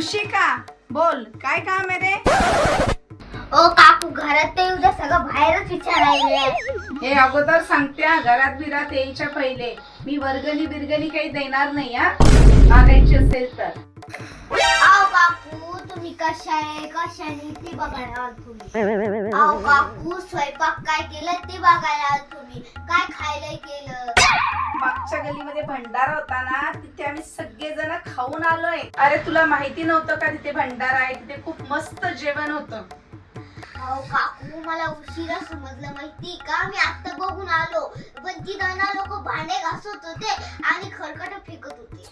ऋषिका बोल, काय काम आहे रे? ओ काकू, घरात ते उद्या सगळं बाहेरच विचारायले. हे अगोदर सांगते हा, घरात बिरात यायच्या पहिले मी वर्गणी बिरगणी काही देणार नाही हा, मागायची असेल तर. आओ काकू, तुम्ही कशाने ते बघायला आल तुम्ही. आओ काकू, स्वयंपाक काय केलं ते बघायला आल तुम्ही. काय खायला केलं? मागच्या गलीमध्ये भंडारा होता ना, तिथे आम्ही सगळेजण खाऊन आलोय. अरे तुला माहिती नव्हतं का तिथे भंडारा आहे? तिथे खूप मस्त जेवण होतं. आओ काकू, मला उशिरा समजलं माहिती का? मी आता बघून आलो, पण ती दोन लोक भांडे घासत होते आणि खरकट फेकत होते.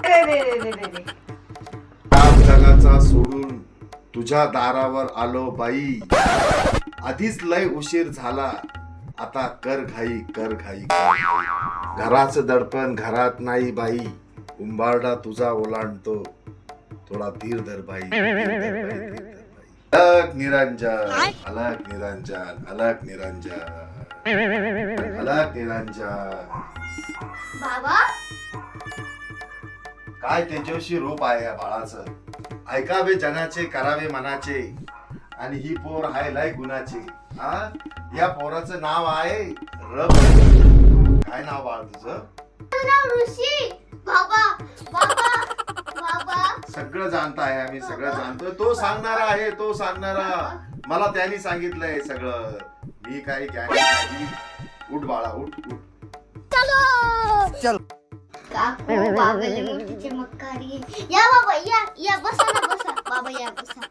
रे रे रे रे रे रे. काम जगाचा सोडून तुझ्या दारावर आलो बाई. आधीच लय उशीर झाला, आता कर घाई कर घाई कर घाई. घराचं दडपण घरात नाही बाई, उंबारडा तुझा ओलांडतो, थोडा धीर धर बाई, धीर धर बाई, धीर धर बाई. अलग निरंजन, अलग निरंजन, अलग निरंजन, अलग निरंजन. बाबा, काय तेजस्वी रूप आहे या बाळाचं. ऐकावे जनाचे, करावे मनाचे, आणि ही पोर आहे लय गुणाची. हा, या पोराचं नाव आहे रब. काय नाव बाळ तुझं? ऋषी. बाबा बाबा बाबा, सगळं जाणता आहे आम्ही, सगळं जाणतोय. तो सांगणारा आहे, तो सांगणारा. मला त्यांनी सांगितलंय सगळं. मी काही ज्ञानी नाही. उठ बाळा, उठ उठ. काकू, बाबाला मोठी चमत्कारी. या बाबा, या या, बसा ना, बसा बाबा, या बसा.